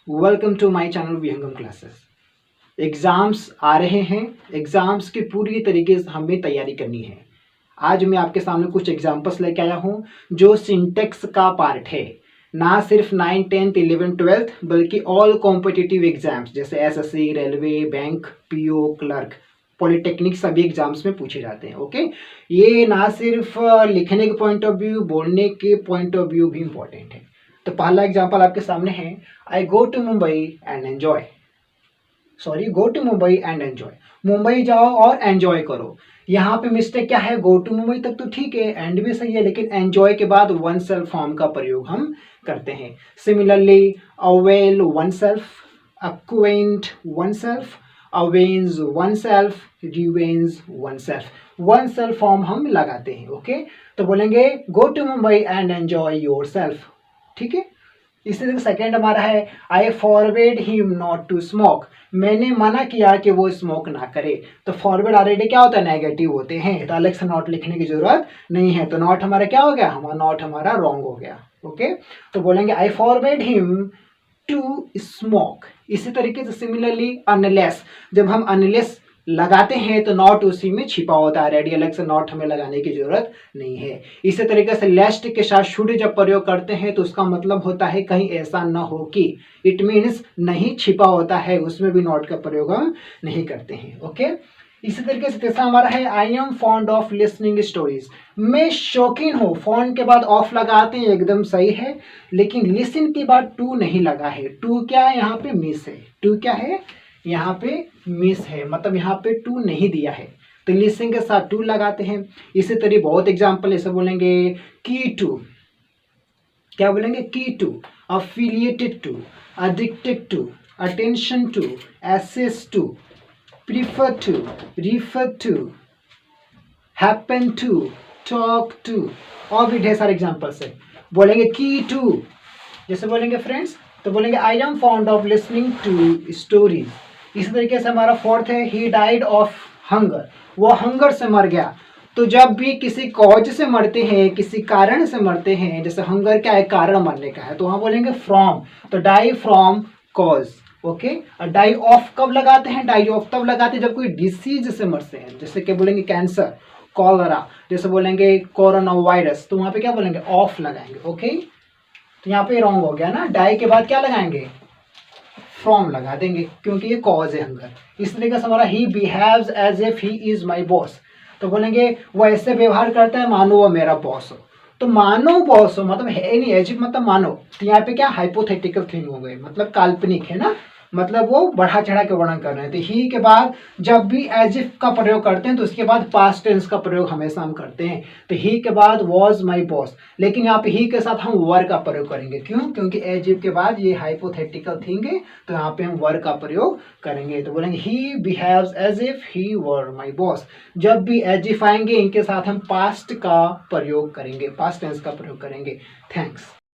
Welcome to my channel विहंगम classes. Exams आ रहे हैं, एग्ज़ाम्स की पूरी तरीके से हमें तैयारी करनी है। आज मैं आपके सामने कुछ एग्जांपल्स लेके आया हूँ जो सिंटेक्स का पार्ट है। ना सिर्फ 9, 10, 11, 12 बल्कि ऑल कॉम्पिटिटिव एग्जाम्स जैसे SSC, railway, bank, PO, clerk, polytechnic सभी एग्जाम्स में पूछे जाते हैं। ओके, ये ना सिर्फ लिखने के पॉइंट ऑफ व्यू, बोलने के पॉइंट ऑफ व्यू भी इम्पोर्टेंट है। तो पहला एग्जाम्पल आपके सामने है, I go to Mumbai and enjoy. Go to Mumbai and enjoy, Mumbai जाओ और एंजॉय करो। यहाँ पे मिस्टेक क्या है, गो टू मुंबई तक तो ठीक है, एंड भी सही है, लेकिन एंजॉय के बाद वन सेल्फ फॉर्म का प्रयोग हम करते हैं। Similarly avail oneself, acquaint oneself, avenge oneself, revenge oneself, oneself form हम लगाते हैं। ओके, तो बोलेंगे go to Mumbai and enjoy yourself. ठीक है, इसी तरह सेकेंड हमारा है, I forward him not to smoke, मैंने मना किया कि वो स्मोक ना करे। तो फॉरवर्ड ऑलरेडी क्या होता है, नेगेटिव होते हैं, तो अलग से नॉट लिखने की जरूरत नहीं है। तो नॉट हमारा क्या हो गया, नॉट हमारा रॉन्ग हो गया। ओके, तो बोलेंगे I forward him to smoke. इसी तरीके से सिमिलरली अनलेस, जब हम अनलेस लगाते हैं तो नॉट उसी में छिपा होता है, रेडी, अलग से नॉट हमें लगाने की जरूरत नहीं है। इसी तरीके से लेस्ट के साथ शुड जब प्रयोग करते हैं तो उसका मतलब होता है कहीं ऐसा न हो कि, इट मीन्स नहीं छिपा होता है, उसमें भी नॉट का प्रयोग हम नहीं करते हैं। ओके, इसी तरीके से तीसरा हमारा है, आई am fond of listening stories, मैं शौकीन हूँ। फॉन्ड के बाद ऑफ लगाते हैं, एकदम सही है, लेकिन लिसन के बाद टू नहीं लगा है। टू क्या है, यहाँ पे मिस है। टू क्या है, यहाँ पे मिस है, मतलब यहाँ पे टू नहीं दिया है, तो लिसनिंग के साथ टू लगाते हैं। इसी तरह बहुत एग्जाम्पल ऐसे बोलेंगे, की टू, क्या बोलेंगे, key to, affiliated to, addicted to, attention to, access to, prefer to, refer to, happen to, talk to, और भी ढेर सारे एग्जाम्पल्स है। बोलेंगे की टू, जैसे बोलेंगे फ्रेंड्स, तो बोलेंगे I am fond of listening to stories. इसी तरीके से हमारा फोर्थ है, ही डाइड ऑफ हंगर, वो हंगर से मर गया। तो जब भी किसी कॉज से मरते हैं, किसी कारण से मरते हैं, जैसे हंगर क्या है, कारण मरने का है, तो वहां बोलेंगे फ्रॉम, तो डाई फ्रॉम कॉज। ओके, और डाई ऑफ कब लगाते हैं, डाई ऑफ तब लगाते हैं जब कोई डिसीज से मरते हैं, जैसे कि बोलेंगे कैंसर, कॉलरा, जैसे बोलेंगे कोरोना वायरस, तो वहां पे क्या बोलेंगे, ऑफ लगाएंगे। ओके, तो यहाँ पे रॉन्ग हो गया ना, डाई के बाद क्या लगाएंगे, फ्रॉम लगा देंगे, क्योंकि ये कॉज है हंगर। इस तरीके से हमारा, he behaves as if he is my boss, तो बोलेंगे वो ऐसे व्यवहार करता है मानो वो मेरा बॉस हो। तो मानो बॉस हो मतलब है नहीं, एज इफ मतलब मानो, तो यहाँ पे क्या हाइपोथेटिकल थिंग हो गई, मतलब काल्पनिक है ना, मतलब वो बढ़ा चढ़ा के वर्णन कर रहे हैं। तो ही के बाद जब भी एज इफ का प्रयोग करते हैं तो उसके बाद पास्ट टेंस का प्रयोग हमेशा हम करते हैं। तो ही के बाद वॉज माई बॉस, लेकिन यहाँ पे ही के साथ हम वर का प्रयोग करेंगे। क्यों, क्योंकि एज इफ के बाद ये हाइपोथेटिकल थिंग है, तो यहाँ पे हम वर का प्रयोग करेंगे। तो बोलेंगे he behaves as if he were my boss. जब भी एज इफ आएंगे इनके साथ हम पास्ट का प्रयोग करेंगे, पास्ट टेंस का प्रयोग करेंगे। थैंक्स।